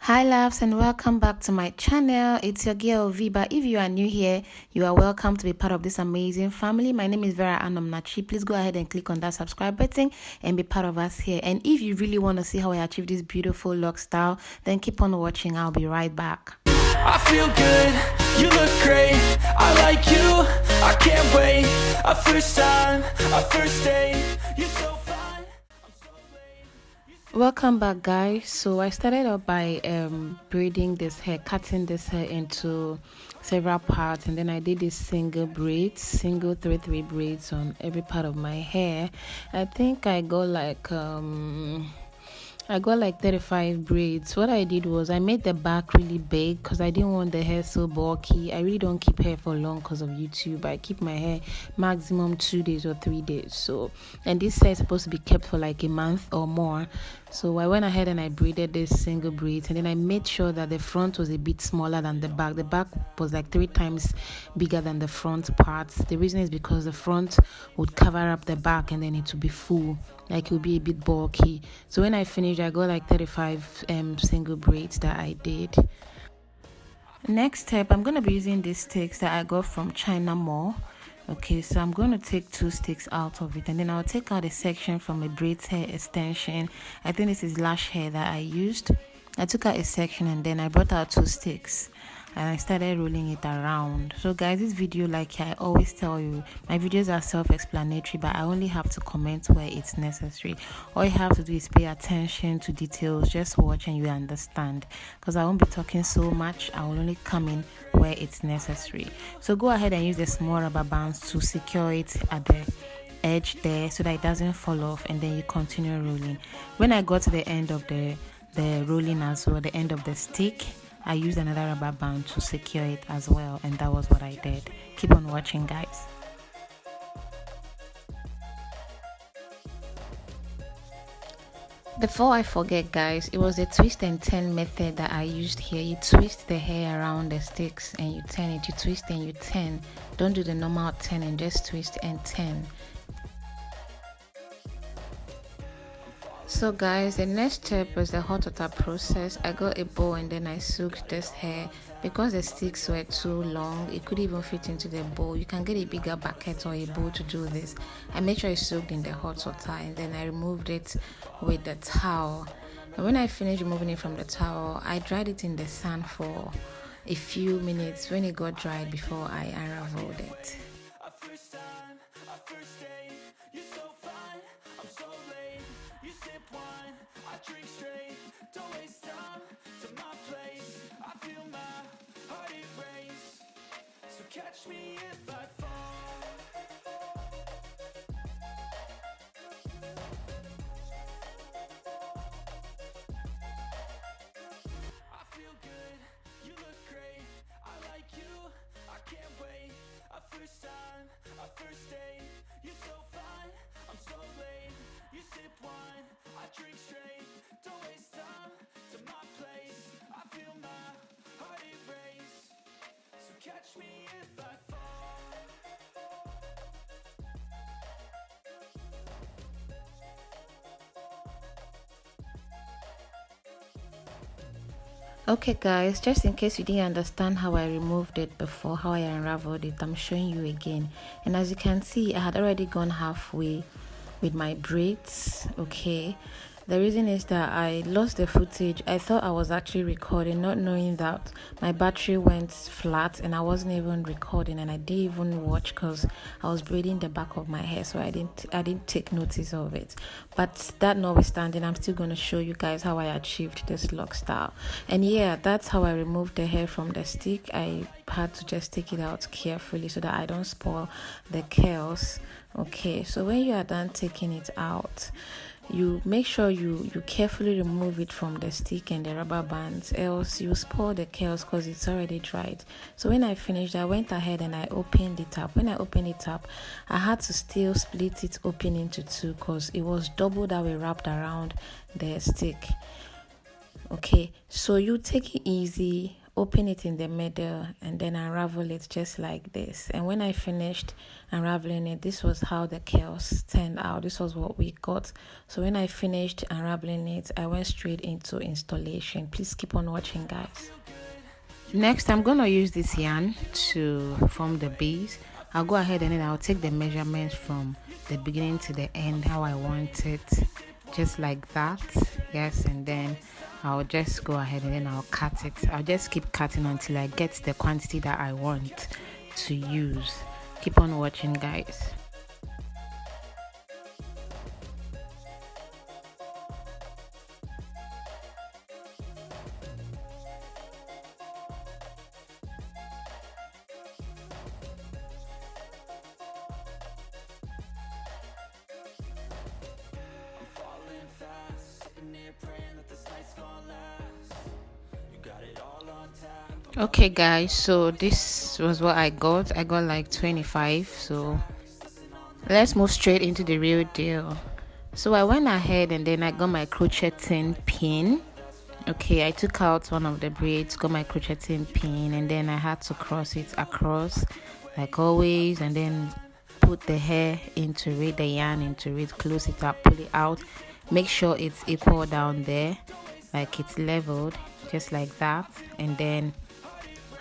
Hi loves, and welcome back to my channel. It's your girl Viba. If you are new here, you are welcome to be part of this amazing family. My name is Vera Anomnachi. Please go ahead and click on that subscribe button and be part of us here. And if you really want to see how I achieve this beautiful lock style, then keep on watching. I'll be right back. I feel good, you look great, I like you, I can't wait. A first time, a first date, you're so fine, I'm so late. Welcome back, guys. So I started off by braiding this hair, cutting this hair into several parts, and then I did this single 3 braids on every part of my hair. I think I got like 35 braids. What I did was I made the back really big because I didn't want the hair so bulky. I really don't keep hair for long because of YouTube. I keep my hair maximum 2 days or 3 days. So, and this hair is supposed to be kept for like a month or more. So I went ahead and I braided this single braids, and then I made sure that the front was a bit smaller than the back. The back was like 3 times bigger than the front parts. The reason is because the front would cover up the back and then it would be full, like it would be a bit bulky. So when I finished, I got like 35 single braids that I did. Next step, I'm going to be using these sticks that I got from China Mall. Okay, so I'm going to take 2 sticks out of it, and then I'll take out a section from a braids hair extension. I think this is lash hair that I used. I took out a section and then I brought out 2 sticks and I started rolling it around. So guys, this video, like I always tell you, my videos are self-explanatory, but I only have to comment where it's necessary. All you have to do is pay attention to details, just watch and you understand, because I won't be talking so much. I will only come in where it's necessary. So go ahead and use the small rubber bands to secure it at the edge there so that it doesn't fall off, and then you continue rolling. When I got to the end of the rolling as well, the end of the stick, I used another rubber band to secure it as well, and that was what I did. Keep on watching, guys. Before I forget, guys, it was a twist and turn method that I used here. You twist the hair around the sticks and you turn it. You twist and you turn. Don't do the normal turn, and just twist and turn. So guys, the next step was the hot water process. I got a bowl and then I soaked this hair. Because the sticks were too long, it could even fit into the bowl. You can get a bigger bucket or a bowl to do this. I made sure it soaked in the hot water, and then I removed it with the towel. And when I finished removing it from the towel, I dried it in the sun for a few minutes when it got dried before I unraveled it. Drink straight, don't waste time to my place. I feel my heart erase, so catch me if I fall. I feel good, you look great, I like you, I can't wait. A first time, a first date, you're so fine, I'm so late. You sip wine, I drink straight, don't waste time to my place. I feel my heart erase, so catch me if I fall. Okay guys, just in case you didn't understand how I removed it before, how I unraveled it, I'm showing you again. And as you can see, I had already gone halfway with my braids. Okay, the reason is that I lost the footage. I thought I was actually recording, not knowing that my battery went flat and I wasn't even recording, and I didn't even watch because I was braiding the back of my hair, so I didn't take notice of it. But that notwithstanding, I'm still going to show you guys how I achieved this lock style. And yeah, that's how I removed the hair from the stick. I had to just take it out carefully so that I don't spoil the curls. Okay, so when you are done taking it out, you make sure you carefully remove it from the stick and the rubber bands, else you spoil the curls because it's already dried. So when I finished, I went ahead and I opened it up. When I opened it up, I had to still split it open into 2 because it was double that way wrapped around the stick. Okay, so you take it easy open it in the middle and then unravel it just like this. And when I finished unraveling it, this was how the curls turned out. This was what we got. So when I finished unraveling it, I went straight into installation. Please keep on watching, guys. Next, I'm gonna use this yarn to form the base. I'll go ahead and then I'll take the measurements from the beginning to the end how I want it, just like that. Yes, and then I'll just go ahead and then I'll cut it. I'll just keep cutting until I get the quantity that I want to use. Keep on watching, guys. Okay guys, so this was what I got like 25. So let's move straight into the real deal. So I went ahead and then I got my crocheting pin. Okay, I took out one of the braids, got my crocheting pin, and then I had to cross it across like always, and then put the hair into it, the yarn into it, close it up, pull it out, make sure it's equal down there, like it's leveled, just like that, and then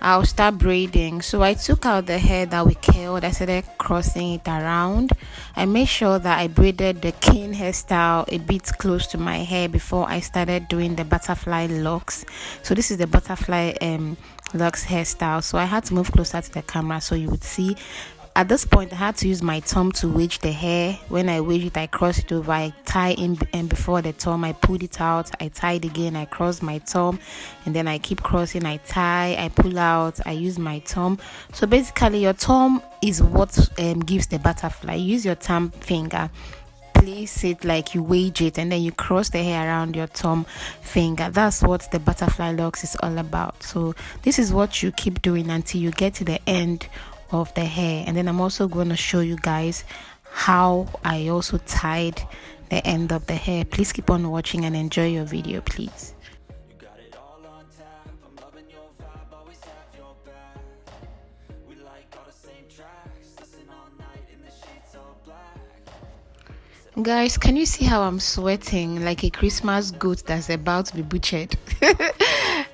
I'll start braiding. So I took out the hair that we curled. I started crossing it around. I made sure that I braided the cane hairstyle a bit close to my hair before I started doing the butterfly locks. So this is the butterfly locks hairstyle. So I had to move closer to the camera so you would see. At this point, I had to use my thumb to wedge the hair. When I wedge it, I cross it over, I tie in, and before the thumb, I pulled it out, I tied again, I cross my thumb, and then I keep crossing, I tie, I pull out, I use my thumb. So basically, your thumb is what gives the butterfly. Use your thumb finger, place it like you wedge it, and then you cross the hair around your thumb finger. That's what the butterfly locks is all about. So this is what you keep doing until you get to the end of the hair. And then I'm also going to show you guys how I also tied the end of the hair. Please keep on watching and enjoy your video, please. Guys, can you see how I'm sweating like a Christmas goat that's about to be butchered?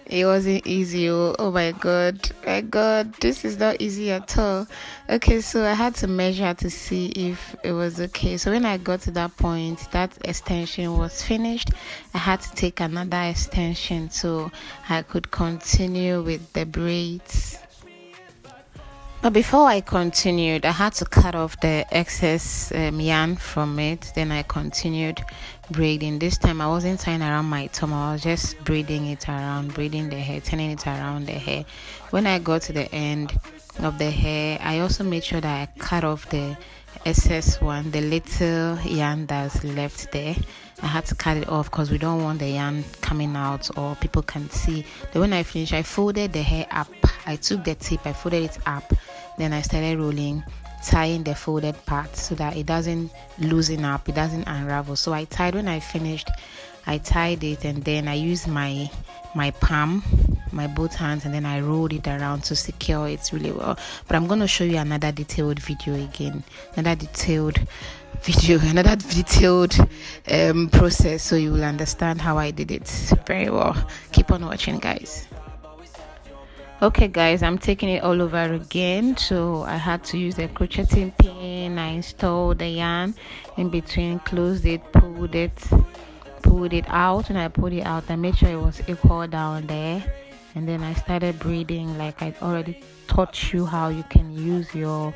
It wasn't easy. Oh my god, this is not easy at all. Okay, so I had to measure to see if it was okay. So when I got to that point, that extension was finished. I had to take another extension so I could continue with the braids. But before I continued, I had to cut off the excess yarn from it. Then I continued braiding. This time I wasn't tying around my thumb. I was just braiding it around, braiding the hair, turning it around the hair. When I got to the end of the hair, I also made sure that I cut off the excess one, the little yarn that's left there. I had to cut it off because we don't want the yarn coming out or people can see. Then when I finished, I folded the hair up. I took the tip, I folded it up, then I started rolling, tying the folded part so that it doesn't loosen up, it doesn't unravel. So I tied. When I finished, I tied it, and then I used my palm, my both hands, and then I rolled it around to secure it really well. But I'm going to show you another detailed video again, another detailed process, so you will understand how I did it very well. Keep on watching, guys. Okay guys, I'm taking it all over again. So I had to use a crocheting pin. I installed the yarn in between, closed it, pulled it out. And I pulled it out, I made sure it was equal down there, and then I started braiding like I already taught you how you can use your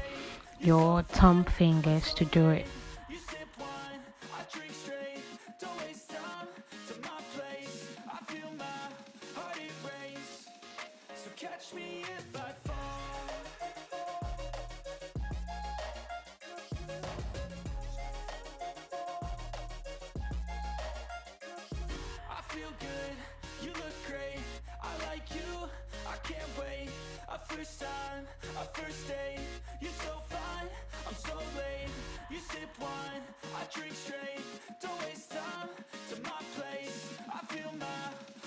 thumb fingers to do it. Catch me if I fall. I feel good, you look great, I like you, I can't wait. A first time, a first date, you're so fine, I'm so late. You sip wine, I drink straight, don't waste time to my place. I feel my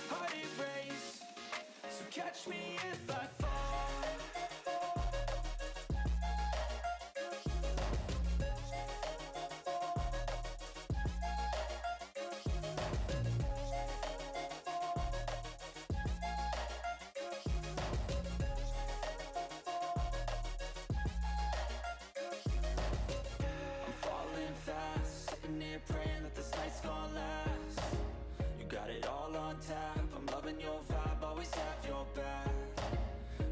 heart erase, so catch catch me if I fall. I'm falling fast, sitting here praying that this night's gonna last. You got it all on tap, I'm loving your vibe, always have your back.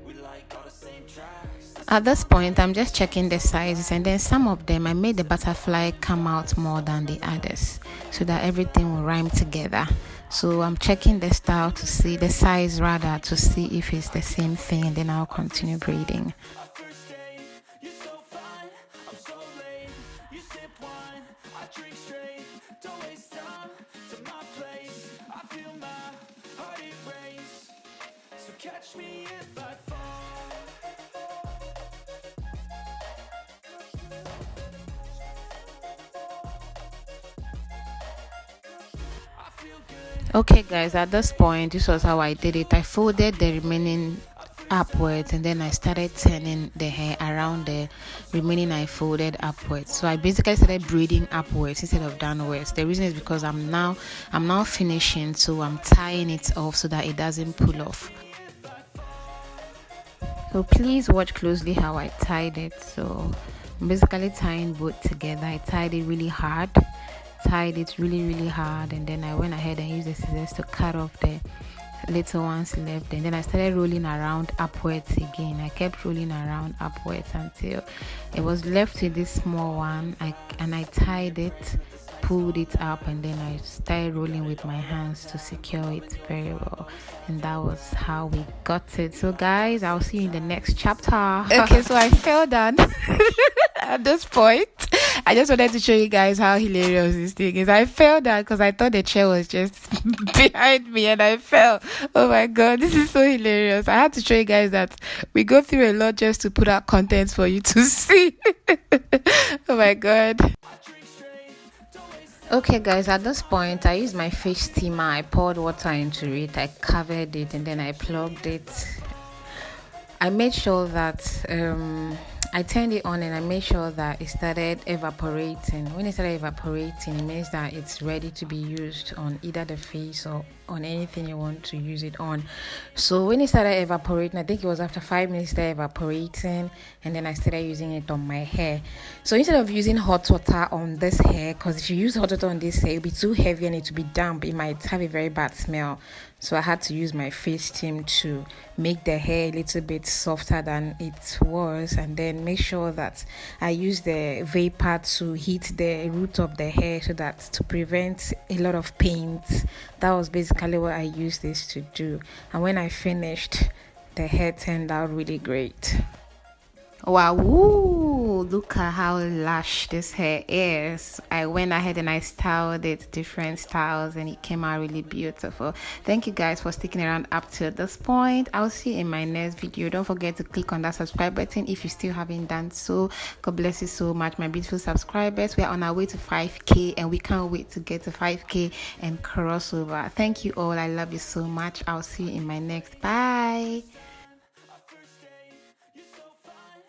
We like all the same tracks. At this point, I'm just checking the sizes, and then some of them I made the butterfly come out more than the others so that everything will rhyme together. So I'm checking the style to see the size, rather, to see if it's the same thing, and then I'll continue braiding. Our first date, you're so fine, I'm so late. You sip wine, I drink straight. Don't waste time to my place. I feel my heart erase. So catch me if I fall. I feel good. Okay guys, at this point, this was how I did it. I folded the remaining upwards, and then I started turning the hair around the remaining I folded upwards. So I basically started braiding upwards instead of downwards. The reason is because I'm now finishing, so I'm tying it off so that it doesn't pull off. So please watch closely how I tied it. So I'm basically tying both together. I tied it really hard, really hard, and then I went ahead and used the scissors to cut off the little ones left, and then I started rolling around upwards again. I kept rolling around upwards until it was left with this small one. I tied it, pulled it up, and then I started rolling with my hands to secure it very well, and that was how we got it. So guys, I'll see you in the next chapter. Okay, so I fell down at this point. I just wanted to show you guys how hilarious this thing is. I fell down because I thought the chair was just behind me, and I fell. Oh my god, this is so hilarious. I had to show you guys that we go through a lot just to put out content for you to see. Oh my god. Okay guys, at this point I used my fish steamer. I poured water into it, I covered it, and then I plugged it. I made sure that I turned it on, and I made sure that it started evaporating. When it started evaporating, it means that it's ready to be used on either the face or on anything you want to use it on. So when it started evaporating, I think it was after 5 minutes it started evaporating, and then I started using it on my hair. So instead of using hot water on this hair, because if you use hot water on this hair, it'll be too heavy and it will be damp, it might have a very bad smell. So I had to use my face steam to make the hair a little bit softer than it was, and then make sure that I use the vapor to heat the root of the hair so that to prevent a lot of pains. That was basically what I used this to do, and when I finished, the hair turned out really great. Wow, woo, look at how lush this hair is. I went ahead and I styled it different styles, and it came out really beautiful. Thank you guys for sticking around up to this point. I'll see you in my next video. Don't forget to click on that subscribe button if you still haven't done so. God bless you so much, my beautiful subscribers. We are on our way to 5k, and we can't wait to get to 5k and cross over. Thank you all. I love you so much. I'll see you in my next. Bye.